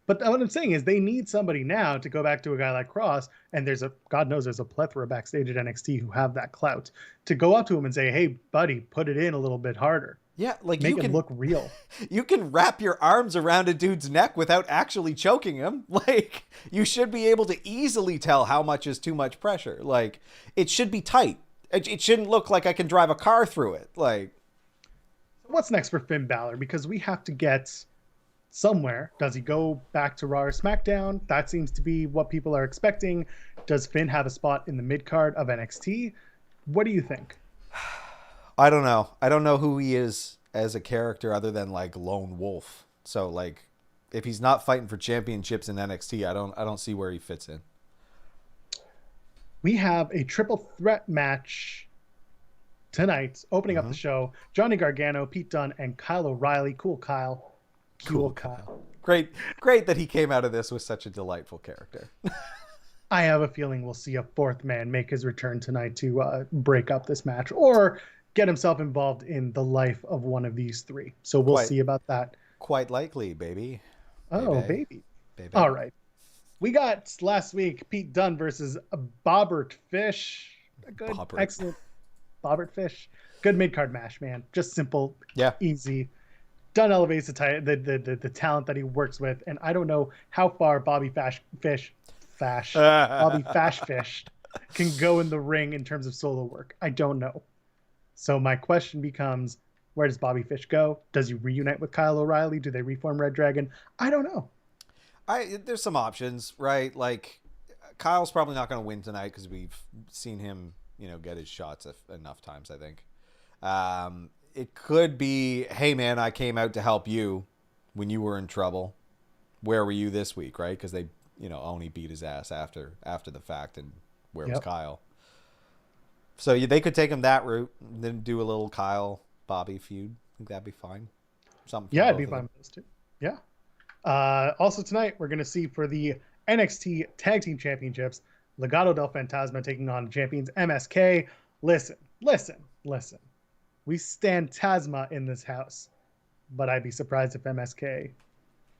but what I'm saying is they need somebody now to go back to a guy like Cross, and God knows there's a plethora backstage at NXT who have that clout, to go up to him and say, hey, buddy, put it in a little bit harder. Yeah, like make it look real. You can wrap your arms around a dude's neck without actually choking him. Like, you should be able to easily tell how much is too much pressure. Like, it should be tight. It shouldn't look like I can drive a car through it. Like, what's next for Finn Balor? Because we have to get somewhere. Does he go back to Raw or SmackDown? That seems to be what people are expecting. Does Finn have a spot in the mid-card of NXT? What do you think? I don't know. I don't know who he is as a character other than like Lone Wolf. So like if he's not fighting for championships in NXT, I don't see where he fits in. We have a triple threat match tonight, opening up the show. Johnny Gargano, Pete Dunne, and Kyle O'Reilly. Cool Kyle. Cool Kyle. Great that he came out of this with such a delightful character. I have a feeling we'll see a fourth man make his return tonight to break up this match or get himself involved in the life of one of these three. So we'll see about that. Quite likely, baby. Oh, baby. All right. We got last week Pete Dunne versus Bobbert Fish. Excellent Bobbert Fish. Good mid-card match, man. Just simple, easy. Dunne elevates the talent that he works with, and I don't know how far Bobby Fish can go in the ring in terms of solo work. I don't know. So my question becomes, where does Bobby Fish go? Does he reunite with Kyle O'Reilly? Do they reform Red Dragon? I don't know. There's some options, right? Like Kyle's probably not going to win tonight because we've seen him, get his shots enough times, I think. It could be, hey man, I came out to help you when you were in trouble. Where were you this week, right? Because they, Oni beat his ass after the fact, and where was Kyle? So they could take him that route, and then do a little Kyle Bobby feud. I think that'd be fine. It'd be fine with those two. Yeah. Also tonight, we're going to see for the NXT Tag Team Championships, Legado del Fantasma taking on champions MSK. Listen. We stand Tasma in this house, but I'd be surprised if MSK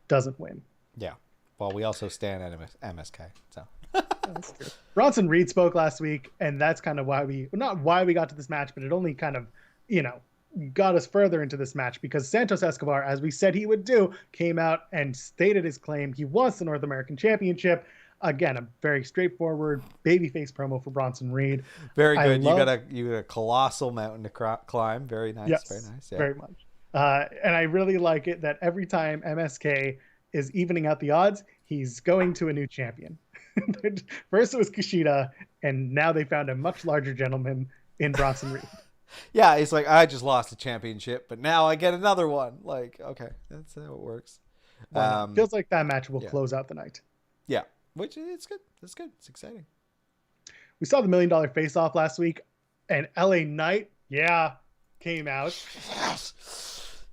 doesn't win. Yeah. Well, we also stand at MSK, so. That's true. Bronson Reed spoke last week, and that's kind of not why we got to this match, but it only kind of, got us further into this match because Santos Escobar, as we said he would do, came out and stated his claim. He wants the North American Championship. Again, a very straightforward babyface promo for Bronson Reed. Very good. You got a colossal mountain to climb. Very nice. Yes, very nice. Yeah. Very much. And I really like it that every time MSK is evening out the odds, he's going to a new champion. First it was Kushida, and now they found a much larger gentleman in Bronson Reed. Yeah, he's like, I just lost a championship, but now I get another one. Like, okay, that's how it works. Feels like that match will yeah. close out the night. Yeah, which it's good. It's good. It's exciting. We saw the $1 Million Face-Off last week, and LA Knight, came out. Yes.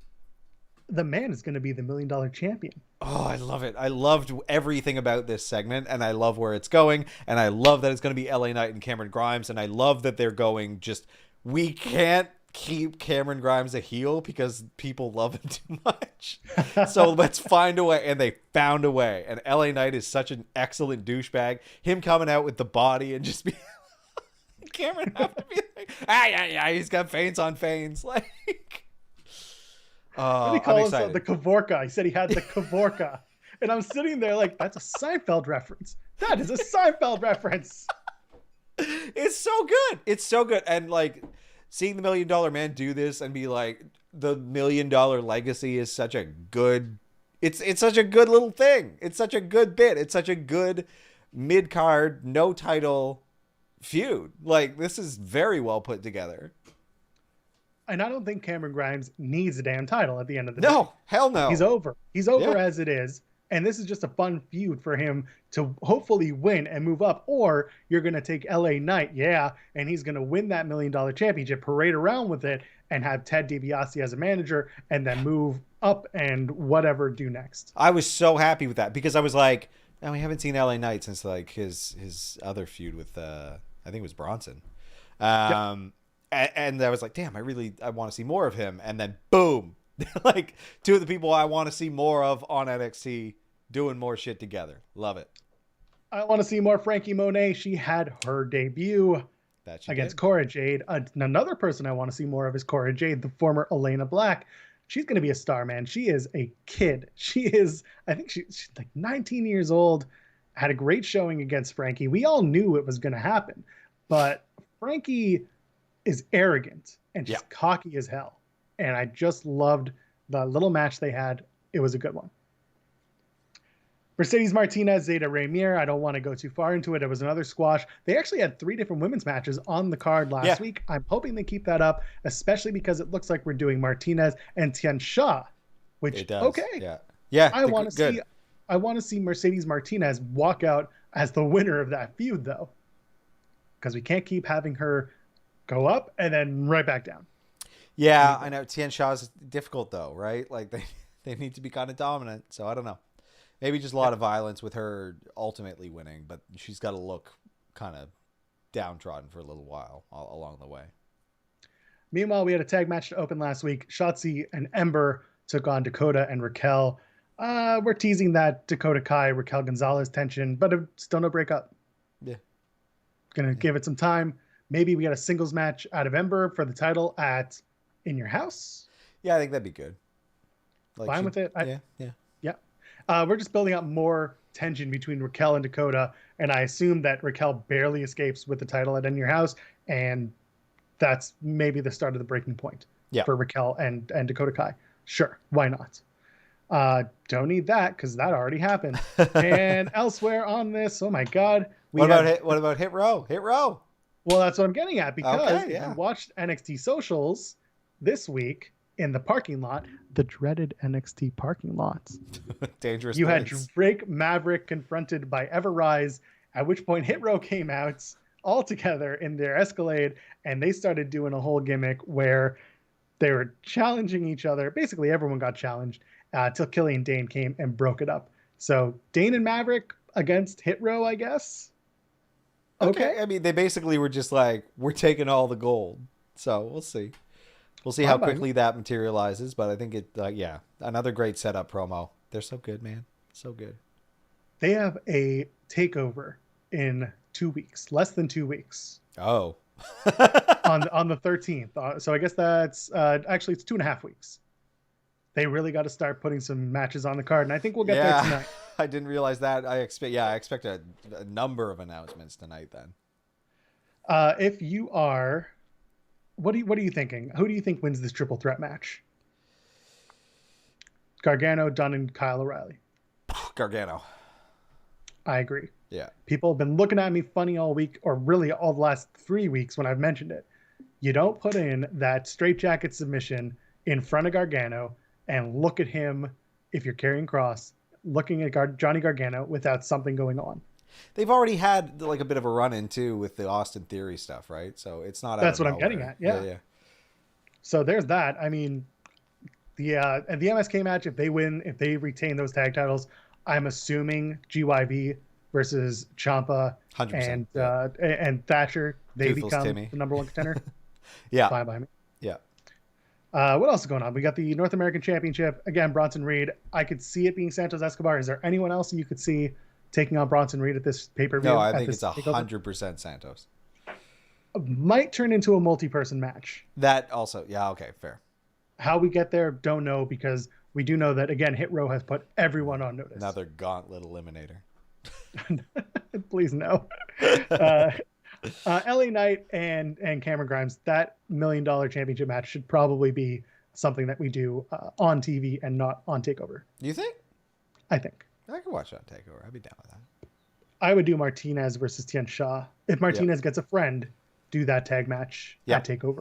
The man is going to be the $1 Million champion. Oh, I love it. I loved everything about this segment, and I love where it's going, and I love that it's going to be LA Knight and Cameron Grimes, and I love that they're going just, we can't keep Cameron Grimes a heel because people love him too much. So let's find a way, and they found a way. And LA Knight is such an excellent douchebag. Him coming out with the body and just be Cameron have to be like, yeah, he's got feints on feints. Like, what do you call himself? The Kavorka. He said he had the Kavorka. And I'm sitting there like, that's a Seinfeld reference. That is a Seinfeld reference. It's so good. It's so good. And like, seeing the $1 Million Man do this and be like, the $1 Million legacy is such a good, it's such a good little thing. It's such a good bit. It's such a good mid-card, no title feud. Like, this is very well put together. And I don't think Cameron Grimes needs a damn title at the end of the day. No, hell no. He's over. He's over as it is. And this is just a fun feud for him to hopefully win and move up. Or you're going to take LA Knight, and he's going to win that $1 Million championship, parade around with it, and have Ted DiBiase as a manager, and then move up and whatever do next. I was so happy with that because I was like, oh, we haven't seen LA Knight since like his other feud with, I think it was Bronson. And I was like, damn, I want to see more of him. And then boom, like two of the people I want to see more of on NXT doing more shit together. Love it. I want to see more Frankie Monet. She had her debut against Cora Jade. Another person I want to see more of is Cora Jade, the former Elena Black. She's going to be a star, man. She is a kid. I think she's like 19 years old. Had a great showing against Frankie. We all knew it was going to happen, but Frankie is arrogant and just cocky as hell. And I just loved the little match they had. It was a good one. Mercedes Martinez, Zeta Rainier. I don't want to go too far into it. It was another squash. They actually had 3 different women's matches on the card last week. I'm hoping they keep that up, especially because it looks like we're doing Martinez and Tian Sha, which, it does. Okay. Yeah. I want to see Mercedes Martinez walk out as the winner of that feud, though, because we can't keep having her go up and then right back down. Yeah, I know. Tian Sha is difficult, though, right? Like, they need to be kind of dominant, so I don't know. Maybe just a lot of violence with her ultimately winning, but she's got to look kind of downtrodden for a little while along the way. Meanwhile, we had a tag match to open last week. Shotzi and Ember took on Dakota and Raquel. We're teasing that Dakota Kai, Raquel Gonzalez tension, but still no breakup. Yeah. Gonna give it some time. Maybe we got a singles match out of Ember for the title at In Your House. Yeah, I think that'd be good. Like fine with it. Yeah. We're just building up more tension between Raquel and Dakota, and I assume that Raquel barely escapes with the title at In Your House, and that's maybe the start of the breaking point for Raquel and Dakota Kai. Sure, why not? Don't need that because that already happened. And elsewhere on this, oh my God. What about Hit Row? Hit Row. Well, that's what I'm getting at because I watched NXT Socials this week in the parking lot, the dreaded NXT parking lot. Dangerous. You had Drake Maverick confronted by Everrise, at which point Hit Row came out all together in their Escalade, and they started doing a whole gimmick where they were challenging each other. Basically, everyone got challenged till Killian Dane came and broke it up. So Dane and Maverick against Hit Row, I guess. Okay. I mean, they basically were just like, we're taking all the gold. So we'll see. We'll see how quickly that materializes, but I think another great setup promo. They're so good, man. So good. They have a takeover in 2 weeks, less than 2 weeks. Oh. on the 13th. So I guess that's actually it's 2.5 weeks. They really got to start putting some matches on the card, and I think we'll get there tonight. I didn't realize that. I expect a number of announcements tonight then. If you are, what are you thinking? Who do you think wins this triple threat match? Gargano, Dunn, and Kyle O'Reilly. Gargano. I agree. Yeah. People have been looking at me funny all week, or really all the last 3 weeks when I've mentioned it. You don't put in that straitjacket submission in front of Gargano and look at him, if you're carrying Cross, looking at Johnny Gargano without something going on. They've already had like a bit of a run-in too with the Austin Theory stuff, right? So it's not That's out what of I'm nowhere. getting at. Yeah. So there's that. I mean, the MSK match, if they win, if they retain those tag titles, I'm assuming GYV versus Ciampa 100%, and Thatcher, they Toothless become Timmy. the number one contender. Yeah. Fine by me. Yeah. What else is going on? We got the North American Championship. Again, Bronson Reed. I could see it being Santos Escobar. Is there anyone else you could see taking on Bronson Reed at this pay-per-view? No, I think it's 100% Santos. Might turn into a multi-person match. That also, yeah, okay, fair. How we get there, don't know, because we do know that, again, Hit Row has put everyone on notice. Another gauntlet eliminator. Please no. LA Knight and Cameron Grimes, that $1 million championship match should probably be something that we do on TV and not on TakeOver. You think? I think. I could watch it on TakeOver. I'd be down with that. I would do Martinez versus Tian Sha. If Martinez gets a friend, do that tag match at TakeOver.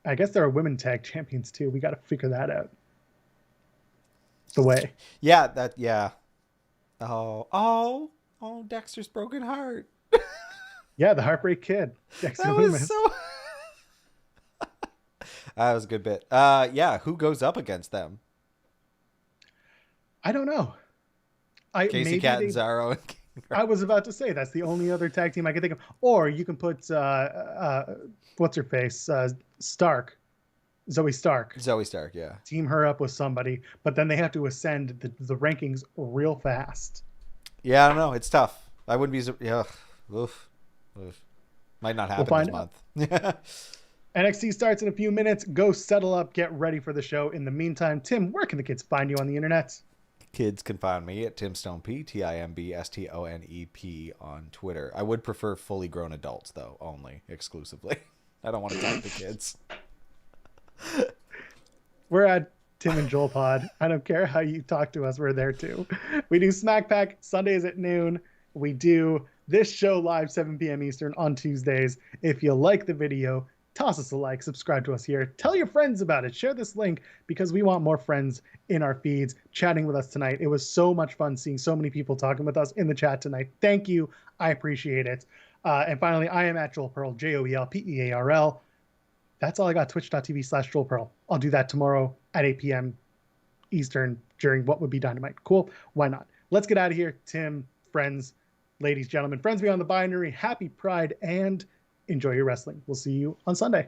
I guess there are women tag champions too. We got to figure that out. The way. Yeah. Oh, Dexter's broken heart. Yeah, the Heartbreak Kid. Dexter That Lumis. was so... That was a good bit. Yeah, who goes up against them? I don't know. Casey Catanzaro. I was about to say that's the only other tag team I can think of. Or you can put what's her face? Stark. Zoe Stark. Zoe Stark, yeah. Team her up with somebody, but then they have to ascend the rankings real fast. Yeah, I don't know. It's tough. I wouldn't be... Yeah. Oof. Might not happen this month. NXT starts in a few minutes. Go settle up. Get ready for the show. In the meantime, Tim, where can the kids find you on the internet? Kids can find me at TimStoneP, TimbStonep on Twitter. I would prefer fully grown adults, though, only, exclusively. I don't want to talk to kids. We're at Tim and Joel Pod. I don't care how you talk to us. We're there, too. We do SmackPack Sundays at noon. We do this show live 7 p.m. Eastern on Tuesdays. If you like the video, toss us a like, subscribe to us here, tell your friends about it, share this link, because we want more friends in our feeds chatting with us tonight. It was so much fun seeing so many people talking with us in the chat tonight. Thank you. I appreciate it. And finally, I am at Joel Pearl, JoelPearl. That's all I got, twitch.tv/Joel Pearl. I'll do that tomorrow at 8 p.m. Eastern during what would be Dynamite. Cool. Why not? Let's get out of here. Tim, friends, ladies, gentlemen, friends beyond the binary, happy Pride, and enjoy your wrestling. We'll see you on Sunday.